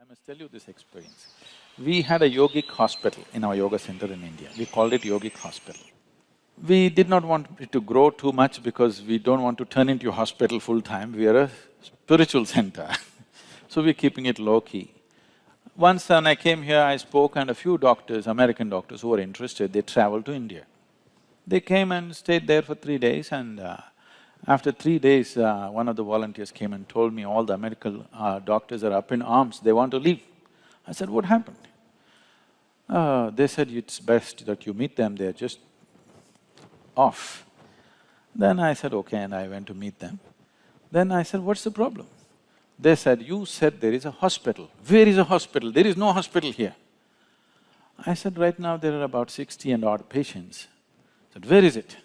must tell you this experience. We had a yogic hospital in our yoga center in India. We called it yogic hospital. We did not want it to grow too much because we don't want to turn into a hospital full-time, we are a spiritual center so we're keeping it low-key. Once when I came here, I spoke and a few doctors, American doctors who were interested, they traveled to India. They came and stayed there for 3 days and after 3 days, one of the volunteers came and told me all the American doctors are up in arms, they want to leave. I said, what happened? They said, it's best that you meet them, they're just off. Then I said, okay, and I went to meet them. Then I said, what's the problem? They said, you said there is a hospital. Where is a hospital? There is no hospital here. I said, right now there are about 60 and odd patients. I said, where is it?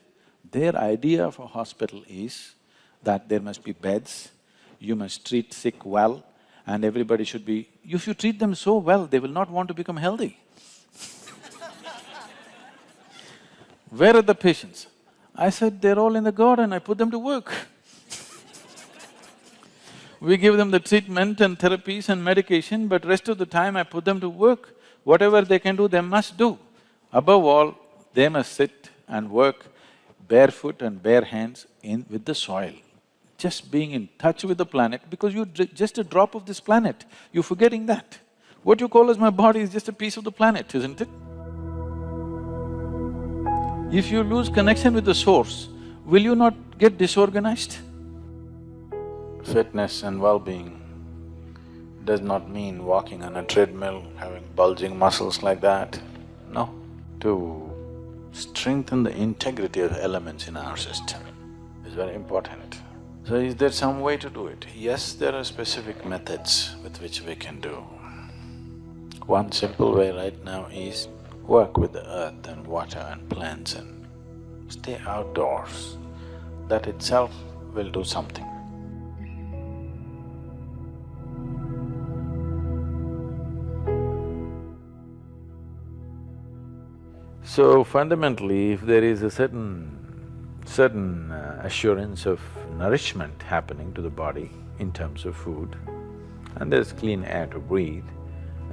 Their idea of a hospital is that there must be beds, you must treat sick well, and everybody should be… If you treat them so well, they will not want to become healthy. Where are the patients? I said, they're all in the garden, I put them to work. We give them the treatment and therapies and medication, but rest of the time I put them to work. Whatever they can do, they must do. Above all, they must sit and work barefoot and bare hands with the soil. Just being in touch with the planet, because you're just a drop of this planet, you're forgetting that. What you call as my body is just a piece of the planet, isn't it? If you lose connection with the source, will you not get disorganized? Fitness and well-being does not mean walking on a treadmill, having bulging muscles like that, no. To strengthen the integrity of elements in our system is very important. So is there some way to do it? Yes, there are specific methods with which we can do. One simple way right now is work with the earth and water and plants and stay outdoors. That itself will do something. So fundamentally, if there is a certain assurance of nourishment happening to the body in terms of food, and there's clean air to breathe,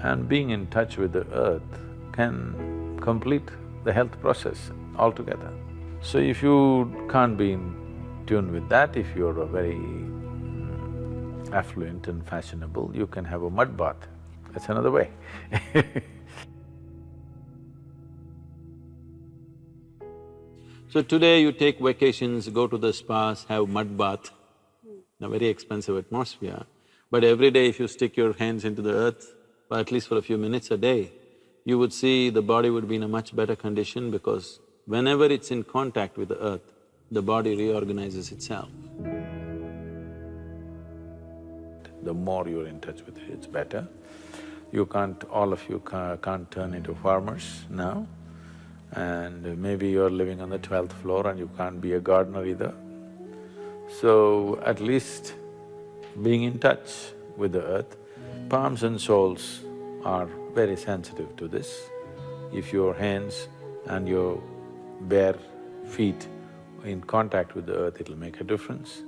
and being in touch with the earth can complete the health process altogether. So if you can't be in tune with that, if you're a very affluent and fashionable, you can have a mud bath, that's another way So today you take vacations, go to the spas, have mud bath, in a very expensive atmosphere, but every day if you stick your hands into the earth, or at least for a few minutes a day, you would see the body would be in a much better condition because whenever it's in contact with the earth, the body reorganizes itself. The more you're in touch with it, it's better. You can't… all of you can't turn into farmers now, and maybe you're living on the 12th floor and you can't be a gardener either. So at least being in touch with the earth, palms and soles are very sensitive to this. If your hands and your bare feet in contact with the earth, it'll make a difference.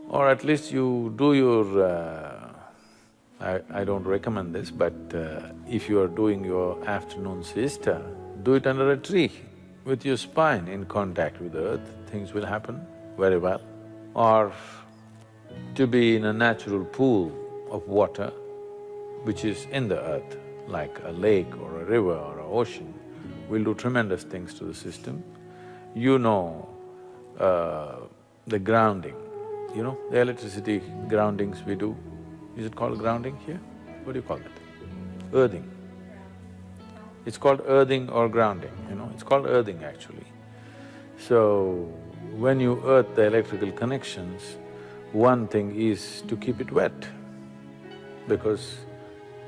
Or at least you do your… I don't recommend this, but if you are doing your afternoon siesta, do it under a tree with your spine in contact with the earth, things will happen very well. Or to be in a natural pool of water which is in the earth, like a lake or a river or an ocean, will do tremendous things to the system. You know the grounding, you know, the electricity groundings we do, is it called grounding here? What do you call it? Earthing. It's called earthing or grounding, you know, it's called earthing actually. So, when you earth the electrical connections, one thing is to keep it wet, because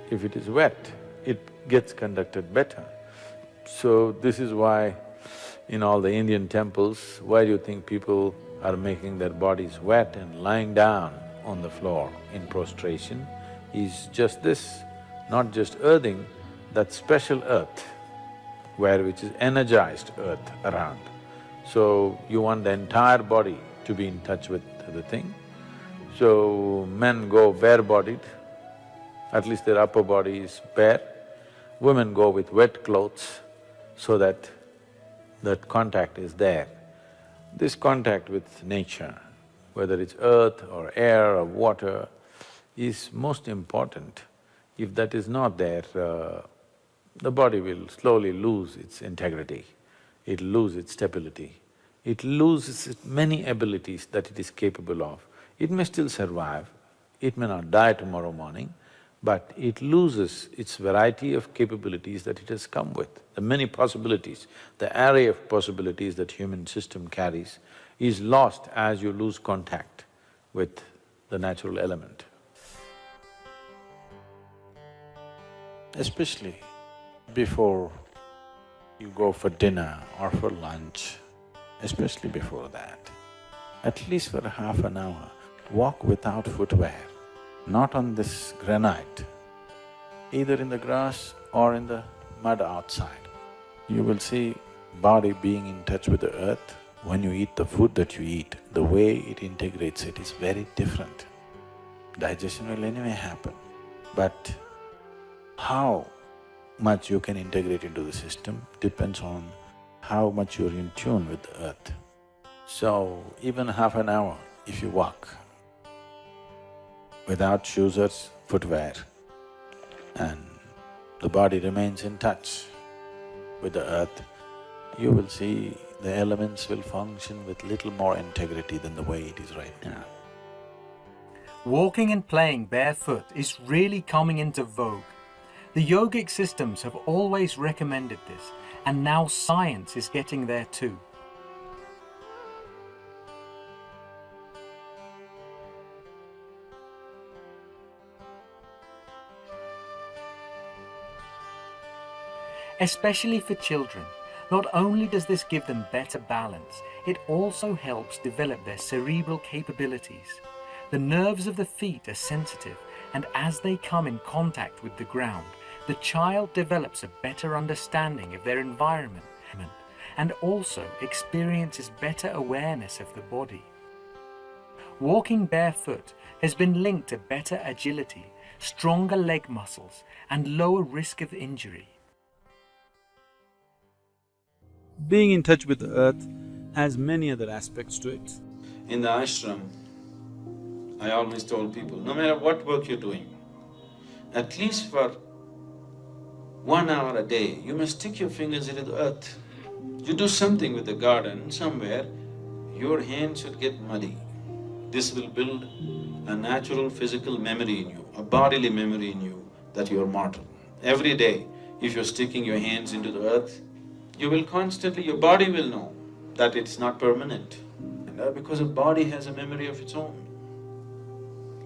if it is wet, it gets conducted better. So, this is why in all the Indian temples, why do you think people are making their bodies wet and lying down on the floor in prostration? is just this, not just earthing, that special earth, which is energized earth around. So you want the entire body to be in touch with the thing. So men go bare-bodied, at least their upper body is bare. Women go with wet clothes so that that contact is there. This contact with nature, whether it's earth or air or water, is most important. If that is not there, the body will slowly lose its integrity, it'll lose its stability, it loses its many abilities that it is capable of. It may still survive, it may not die tomorrow morning, but it loses its variety of capabilities that it has come with. The many possibilities, the array of possibilities that human system carries is lost as you lose contact with the natural element. Especially before you go for dinner or for lunch, especially before that, at least for half an hour, walk without footwear, not on this granite, either in the grass or in the mud outside. You will see body being in touch with the earth. When you eat the food that you eat, the way it integrates it is very different. Digestion will anyway happen, but how much you can integrate into the system depends on how much you're in tune with the earth. So, even half an hour, if you walk without shoes or footwear, and the body remains in touch with the earth, you will see the elements will function with little more integrity than the way it is right now. Walking and playing barefoot is really coming into vogue. The yogic systems have always recommended this, and now science is getting there too. Especially for children, not only does this give them better balance, it also helps develop their cerebral capabilities. The nerves of the feet are sensitive, and as they come in contact with the ground, the child develops a better understanding of their environment and also experiences better awareness of the body. Walking barefoot has been linked to better agility, stronger leg muscles, and lower risk of injury. Being in touch with the earth has many other aspects to it. In the ashram, I always told people, no matter what work you're doing, at least for 1 hour a day, you must stick your fingers into the earth. You do something with the garden somewhere, your hands should get muddy. This will build a natural physical memory in you, a bodily memory in you that you're mortal. Every day, if you're sticking your hands into the earth, you will constantly… your body will know that it's not permanent. Because a body has a memory of its own.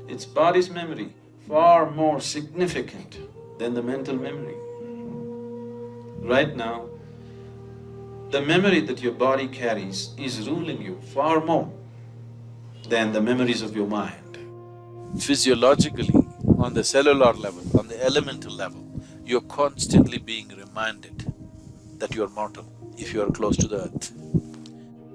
Its body's memory far more significant than the mental memory. Right now, the memory that your body carries is ruling you far more than the memories of your mind. Physiologically, on the cellular level, on the elemental level, you're constantly being reminded that you're mortal if you're close to the earth.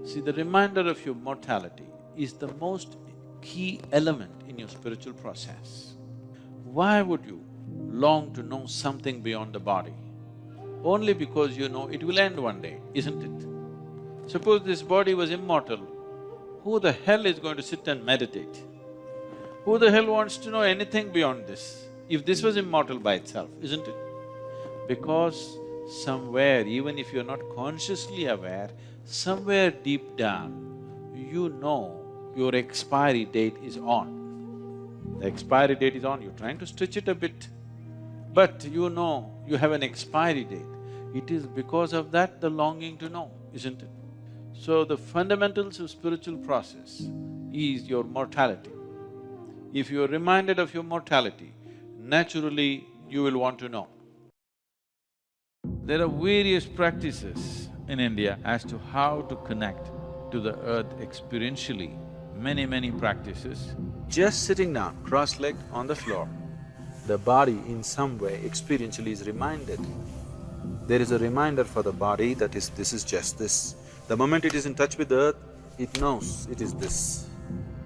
See, the reminder of your mortality is the most key element in your spiritual process. Why would you long to know something beyond the body? Only because you know it will end one day, isn't it? Suppose this body was immortal, who the hell is going to sit and meditate? Who the hell wants to know anything beyond this, if this was immortal by itself, isn't it? Because somewhere, even if you're not consciously aware, somewhere deep down, you know your expiry date is on. The expiry date is on, you're trying to stretch it a bit, but you know you have an expiry date. It is because of that the longing to know, isn't it? So the fundamentals of spiritual process is your mortality. If you're reminded of your mortality, naturally you will want to know. There are various practices in India as to how to connect to the earth experientially, many practices. Just sitting down, cross-legged on the floor, the body in some way experientially is reminded. There is a reminder for the body that is, this is just this. The moment it is in touch with the earth, it knows it is this.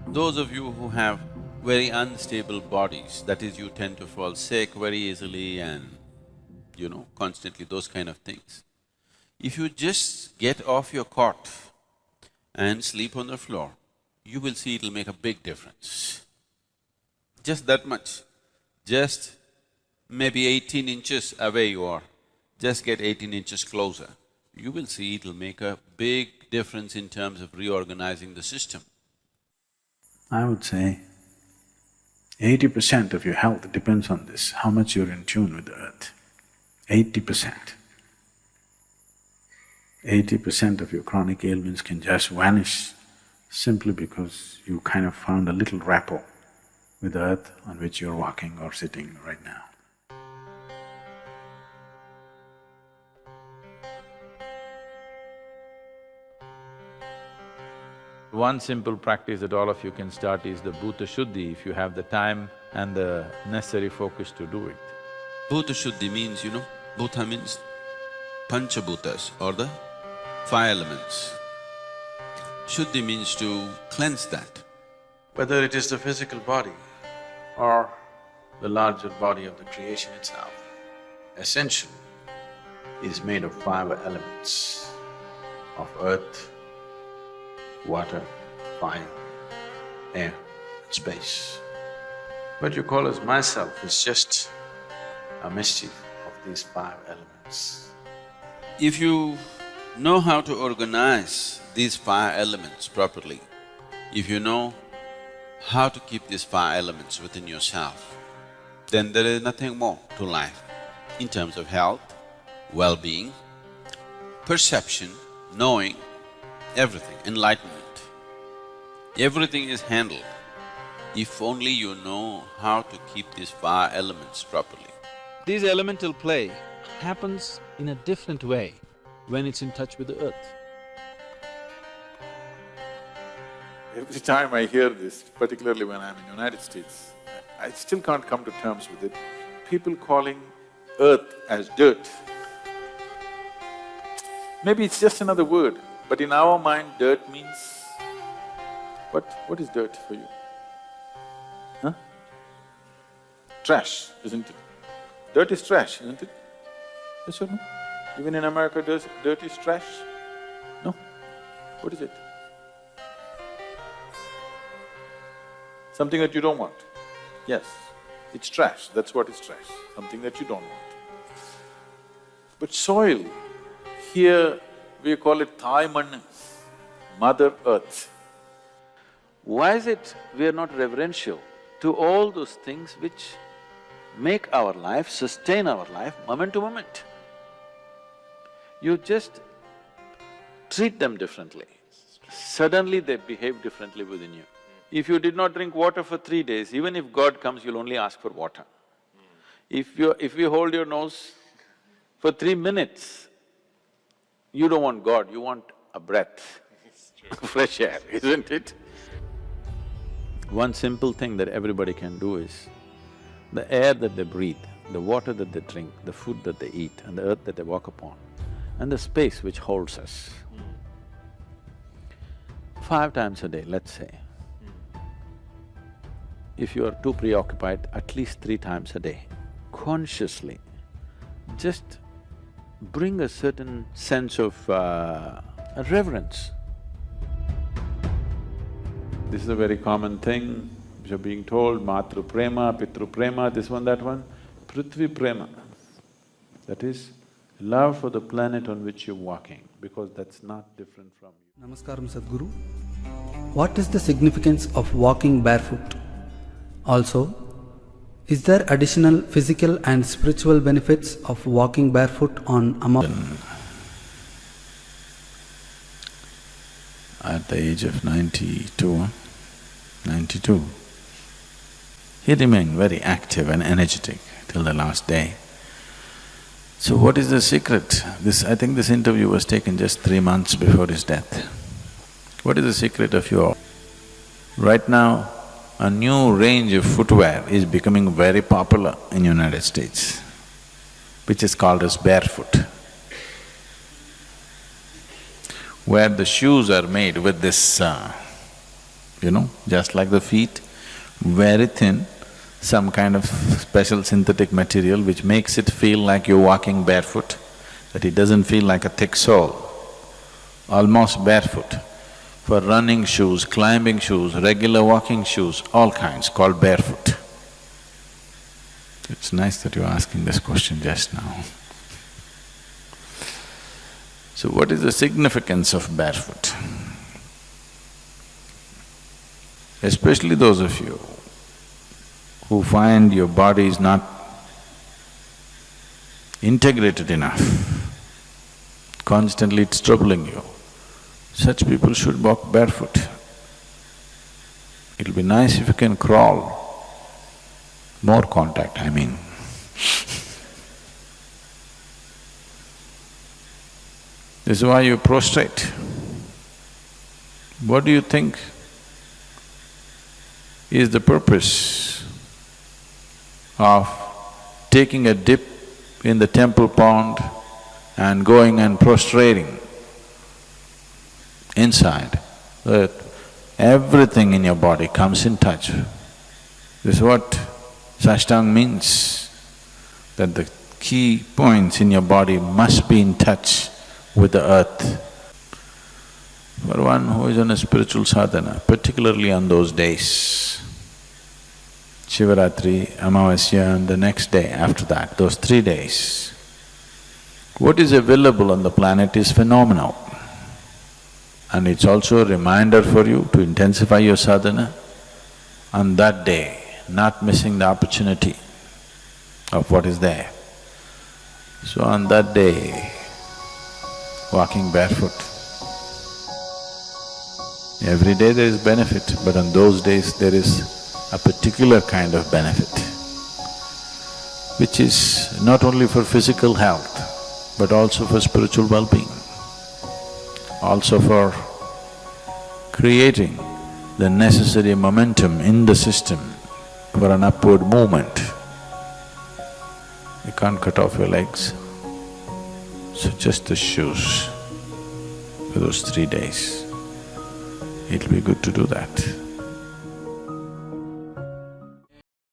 Those of you who have very unstable bodies, that is, you tend to fall sick very easily and, constantly those kind of things. If you just get off your cot and sleep on the floor, you will see it'll make a big difference. Just that much. Just maybe 18 inches away you are, just get 18 inches closer. You will see it'll make a big difference in terms of reorganizing the system. I would say 80% of your health depends on this, how much you're in tune with the earth. 80%. 80% of your chronic ailments can just vanish simply because you kind of found a little rapport with the earth on which you're walking or sitting right now. One simple practice that all of you can start is the Bhuta Shuddhi if you have the time and the necessary focus to do it. Bhuta Shuddhi means, Bhuta means Panchabhutas or the five elements. Shuddhi means to cleanse that. Whether it is the physical body or the larger body of the creation itself, essentially is made of five elements of earth, water, fire, air, and space. What you call as myself is just a mischief of these five elements. If you know how to organize these five elements properly, if you know how to keep these five elements within yourself, then there is nothing more to life in terms of health, well-being, perception, knowing, everything, enlightenment. Everything is handled if only you know how to keep these five elements properly. This elemental play happens in a different way when it's in touch with the earth. Every time I hear this, particularly when I'm in United States, I still can't come to terms with it. People calling earth as dirt. Maybe it's just another word, but in our mind, dirt means… What is dirt for you? Huh? Trash, isn't it? Dirt is trash, isn't it? Yes or no? Even in America, dirt is trash? No? What is it? Something that you don't want. Yes, it's trash, that's what is trash, something that you don't want. But soil, here we call it Thai Mann, Mother Earth. Why is it we are not reverential to all those things which make our life, sustain our life moment to moment? You just treat them differently. Suddenly they behave differently within you. If you did not drink water for 3 days, even if God comes, you'll only ask for water. If you hold your nose for 3 minutes, you don't want God, you want a breath, fresh air, isn't it? One simple thing that everybody can do is, the air that they breathe, the water that they drink, the food that they eat, and the earth that they walk upon, and the space which holds us. 5 times a day, let's say. If you are too preoccupied, at least 3 times a day, consciously, just bring a certain sense of reverence. This is a very common thing, you're being told, Matru Prema, Pitru Prema, this one, that one. Prithvi Prema, that is love for the planet on which you're walking, because that's not different from you. Namaskaram Sadhguru. What is the significance of walking barefoot? Also, is there additional physical and spiritual benefits of walking barefoot on Amavasya? At the age of 92, he remained very active and energetic till the last day. So what is the secret? I think this interview was taken just 3 months before his death. What is the secret of your… Right now, a new range of footwear is becoming very popular in United States, which is called as barefoot, where the shoes are made with this, just like the feet, very thin, some kind of special synthetic material which makes it feel like you're walking barefoot, that it doesn't feel like a thick sole, almost barefoot. For running shoes, climbing shoes, regular walking shoes, all kinds, called barefoot. It's nice that you're asking this question just now. So what is the significance of barefoot? Especially those of you who find your body is not integrated enough, constantly it's troubling you, such people should walk barefoot. It'll be nice if you can crawl, more contact, I mean. This is why you prostrate. What do you think is the purpose of taking a dip in the temple pond and going and prostrating inside? That everything in your body comes in touch. This is what Sashtang means, that the key points in your body must be in touch with the earth. For one who is on a spiritual sadhana, particularly on those days, Shivaratri, Amavasya and the next day after that, those 3 days, what is available on the planet is phenomenal. And it's also a reminder for you to intensify your sadhana on that day, not missing the opportunity of what is there. So on that day, walking barefoot. Every day there is benefit, but on those days there is a particular kind of benefit, which is not only for physical health, but also for spiritual well-being, also for creating the necessary momentum in the system for an upward movement. You can't cut off your legs, so just the shoes for those 3 days. It'll be good to do that.